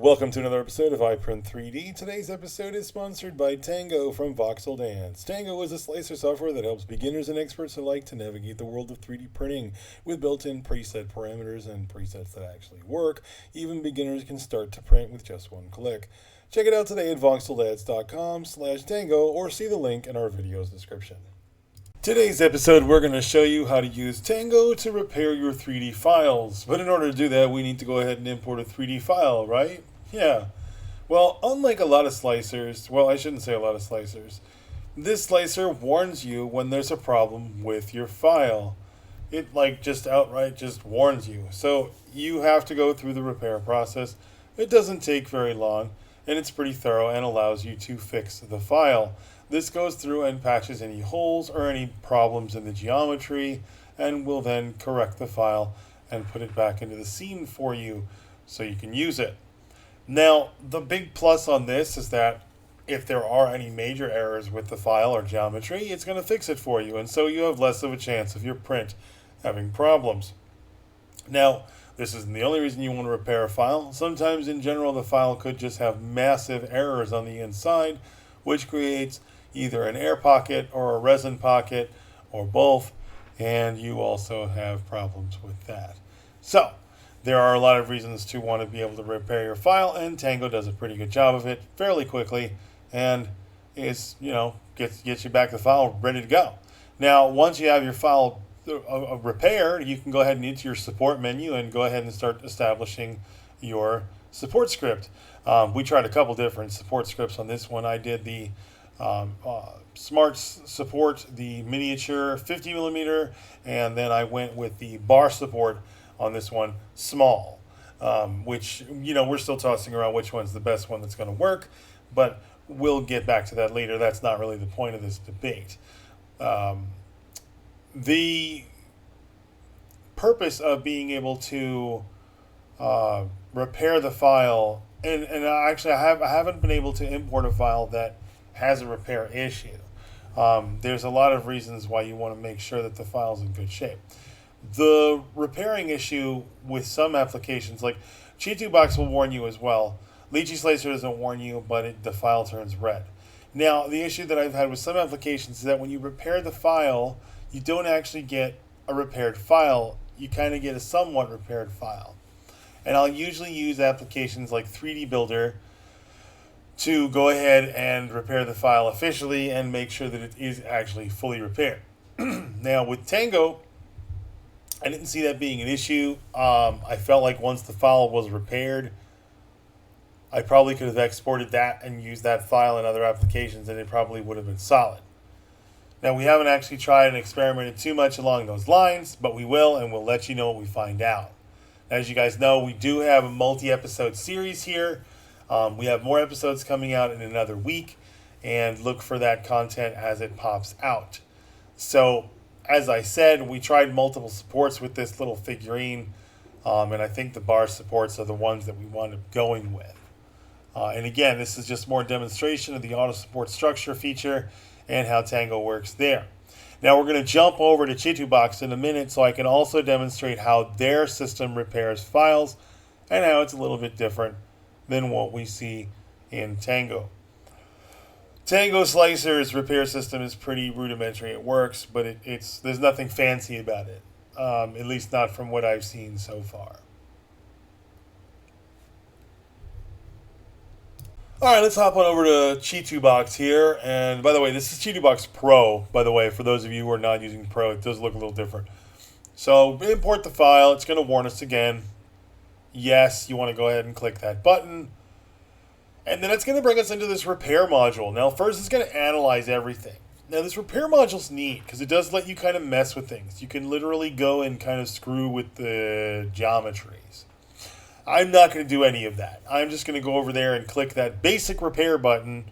Welcome to another episode of iPrint 3D. Today's episode is sponsored by Tango from Voxeldance. Tango is a slicer software that helps beginners and experts alike to navigate the world of 3D printing. With built-in preset parameters and presets that actually work, even beginners can start to print with just one click. Check it out today at voxeldance.com/tango or see the link in our video's description. Today's episode, we're going to show you how to use Tango to repair your 3D files. But in order to do that, we need to go ahead and import a 3D file, right? Yeah. Well, unlike a lot of slicers, well, I shouldn't say a lot of slicers, this slicer warns you when there's a problem with your file. It just outright warns you. So you have to go through the repair process. It doesn't take very long, and it's pretty thorough and allows you to fix the file. This goes through and patches any holes or any problems in the geometry and will then correct the file and put it back into the scene for you so you can use it. Now, the big plus on this is that if there are any major errors with the file or geometry, it's going to fix it for you, and so you have less of a chance of your print having problems. Now, this isn't the only reason you want to repair a file. Sometimes in general the file could just have massive errors on the inside, which creates either an air pocket or a resin pocket or both, and you also have problems with that. So there are a lot of reasons to want to be able to repair your file, and Tango does a pretty good job of it fairly quickly, and gets you back the file ready to go. Now, once you have your file repaired, you can go ahead and into your support menu and go ahead and start establishing your support script. We tried a couple different support scripts on this one. I did the Smart support, the miniature 50 millimeter, and then I went with the bar support on this one, small, which, we're still tossing around which one's the best one that's going to work, but we'll get back to that later. That's not really the point of this debate. The purpose of being able to repair the file, and actually I haven't been able to import a file that has a repair issue. There's a lot of reasons why you want to make sure that the file's in good shape. The repairing issue with some applications, like Chubox will warn you as well. LiSlicer doesn't warn you, but the file turns red. Now, the issue that I've had with some applications is that when you repair the file, you don't actually get a repaired file. You kind of get a somewhat repaired file. And I'll usually use applications like 3D Builder to go ahead and repair the file officially and make sure that it is actually fully repaired. Now, with Tango, I didn't see that being an issue. I felt like once the file was repaired, I probably could have exported that and used that file in other applications, and it probably would have been solid. Now, we haven't actually tried and experimented too much along those lines, but we will, and we'll let you know what we find out. As you guys know, we do have a multi-episode series here. We have more episodes coming out in another week, and look for that content as it pops out. So, as I said, we tried multiple supports with this little figurine, and I think the bar supports are the ones that we wound up going with. And again, this is just more demonstration of the auto support structure feature and how Tango works there. Now we're going to jump over to Chubox in a minute so I can also demonstrate how their system repairs files and how it's a little bit different than what we see in Tango. Tango Slicer's repair system is pretty rudimentary. It works, but there's nothing fancy about it, at least not from what I've seen so far. All right, let's hop on over to Chubox here. And by the way, this is Chubox Pro, by the way, for those of you who are not using Pro. It does look a little different. So import the file. It's going to warn us again. Yes, you want to go ahead and click that button. And then it's going to bring us into this repair module. Now, first it's going to analyze everything. Now, this repair module's neat because it does let you kind of mess with things. You can literally go and kind of screw with the geometries. I'm not going to do any of that. I'm just going to go over there and click that basic repair button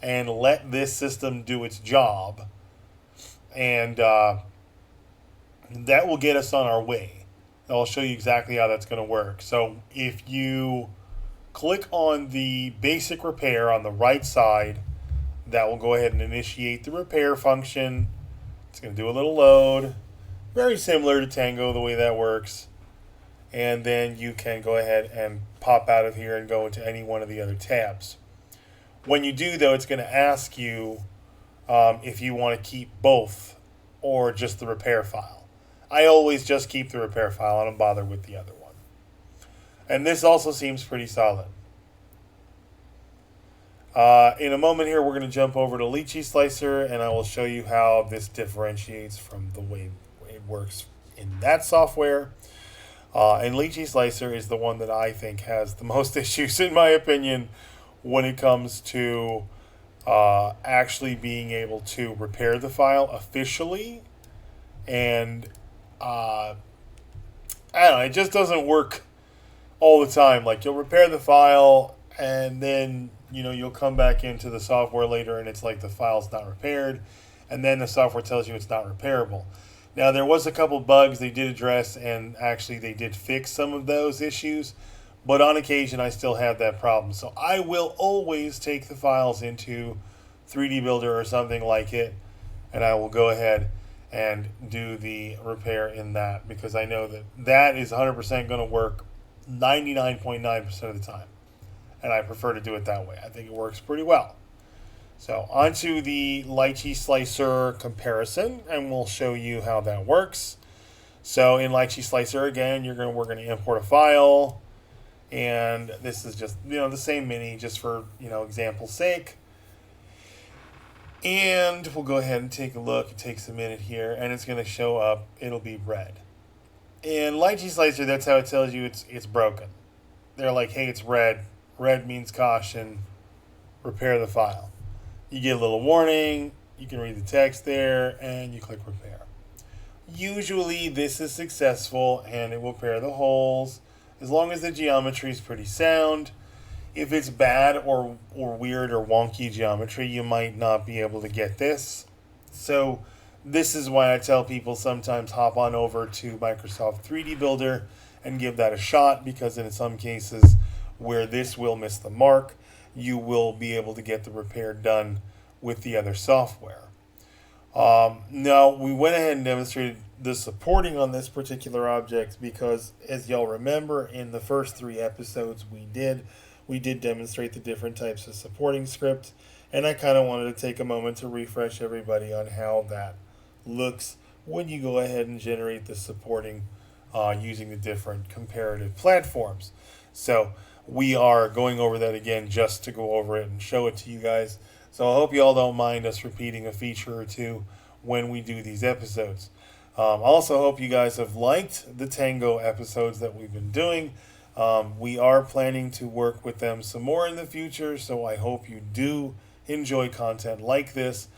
and let this system do its job. And that will get us on our way. I'll show you exactly how that's going to work. So if you click on the basic repair on the right side, that will go ahead and initiate the repair function. It's going to do a little load. Very similar to Tango, the way that works. and then you can go ahead and pop out of here and go into any one of the other tabs. When you do, though, it's going to ask you if you want to keep both or just the repair file. I always just keep the repair file. I don't bother with the other one. And this also seems pretty solid. In a moment here, we're going to jump over to LiSlicer, and I will show you how this differentiates from the way it works in that software. And LiSlicer is the one that I think has the most issues, in my opinion, when it comes to actually being able to repair the file officially. And I don't know, it just doesn't work all the time. Like, you'll repair the file, and then you'll come back into the software later and it's like the file's not repaired, and then the software tells you it's not repairable. Now, there was a couple bugs they did address, and actually they did fix some of those issues, but on occasion I still have that problem. So I will always take the files into 3D Builder or something like it, and I will go ahead and do the repair in that, because I know that that is 100% going to work 99.9% of the time. And I prefer to do it that way. I think it works pretty well. So onto the LiSlicer comparison, and we'll show you how that works. So in LiSlicer, again, we're going to import a file, and this is just the same mini, just for example's sake. And we'll go ahead and take a look. It takes a minute here, and it's going to show up. It'll be red. In LiSlicer, that's how it tells you it's broken. They're like, hey, it's red. Red means caution. Repair the file. You get a little warning. You can read the text there, and you click repair. Usually, this is successful, and it will repair the holes as long as the geometry is pretty sound. If it's bad or weird or wonky geometry, you might not be able to get this. So this is why I tell people sometimes hop on over to Microsoft 3D Builder and give that a shot, because in some cases where this will miss the mark, you will be able to get the repair done with the other software. Now, we went ahead and demonstrated the supporting on this particular object because, as y'all remember, in the first 3 episodes we did demonstrate the different types of supporting script, and I kind of wanted to take a moment to refresh everybody on how that looks when you go ahead and generate the supporting using the different comparative platforms. So we are going over that again just to go over it and show it to you guys. So I hope you all don't mind us repeating a feature or two when we do these episodes. I also hope you guys have liked the Tango episodes that we've been doing. We are planning to work with them some more in the future, so I hope you do enjoy content like this.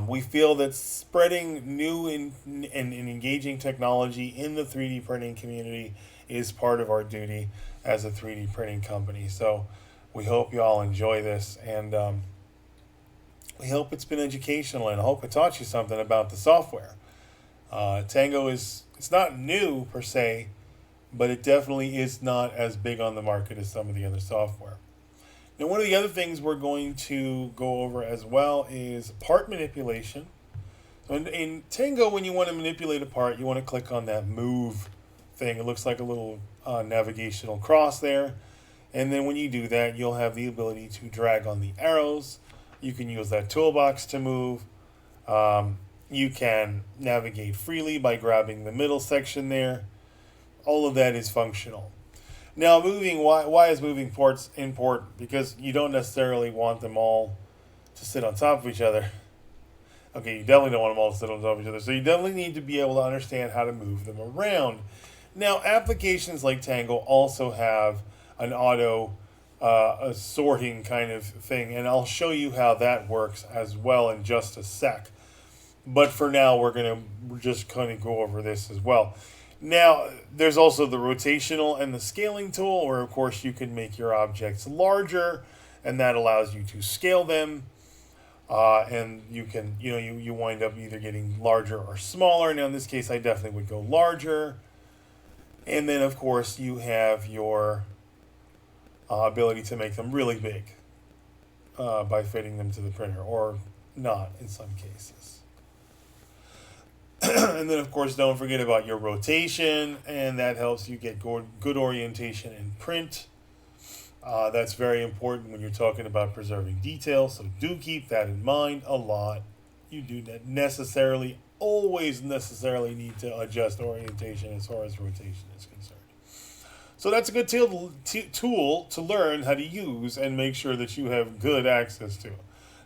We feel that spreading new and engaging technology in the 3D printing community is part of our duty as a 3D printing company. So we hope you all enjoy this, and we hope it's been educational, and I hope it taught you something about the software. Tango it's not new per se, but it definitely is not as big on the market as some of the other software. Now, one of the other things we're going to go over as well is part manipulation. So in Tango, when you want to manipulate a part, you want to click on that move thing. It looks like a little navigational cross there. And then when you do that, you'll have the ability to drag on the arrows. You can use that toolbox to move. You can navigate freely by grabbing the middle section there. All of that is functional. Now, why is moving parts important? Because you don't necessarily want them all to sit on top of each other. Okay, you definitely don't want them all to sit on top of each other. So you definitely need to be able to understand how to move them around. Now, applications like Tango also have an auto sorting kind of thing, and I'll show you how that works as well in just a sec. But for now, we're just kind of go over this as well. Now, there's also the rotational and the scaling tool, where of course you can make your objects larger, and that allows you to scale them. And you can, you wind up either getting larger or smaller. Now, in this case, I definitely would go larger. And then, of course, you have your ability to make them really big by fitting them to the printer, or not in some cases. And then, of course, don't forget about your rotation, and that helps you get good orientation in print. That's very important when you're talking about preserving detail, so do keep that in mind a lot. You do not always necessarily need to adjust orientation as far as rotation is concerned. So that's a good tool to learn how to use and make sure that you have good access to.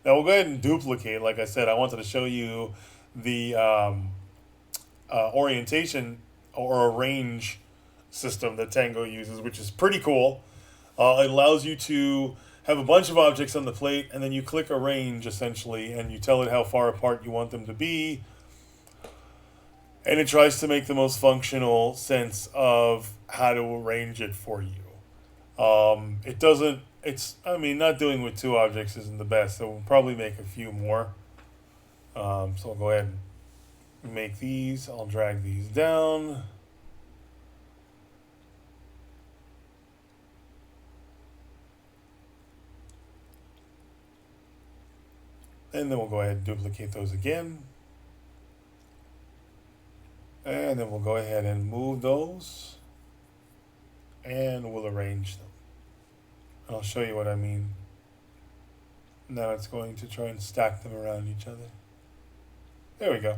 Now we'll go ahead and duplicate. Like I said, I wanted to show you the orientation or arrange system that Tango uses, which is pretty cool. It allows you to have a bunch of objects on the plate, and then you click arrange essentially, and you tell it how far apart you want them to be, and it tries to make the most functional sense of how to arrange it for you. It doesn't. Not doing with two objects isn't the best, so we'll probably make a few more. So I'll go ahead and make these. I'll drag these down. And then we'll go ahead and duplicate those again. And then we'll go ahead and move those. And we'll arrange them. I'll show you what I mean. Now it's going to try and stack them around each other. There we go.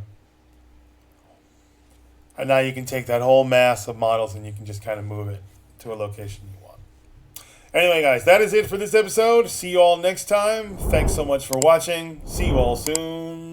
And now you can take that whole mass of models and you can just kind of move it to a location you want. Anyway, guys, that is it for this episode. See you all next time. Thanks so much for watching. See you all soon.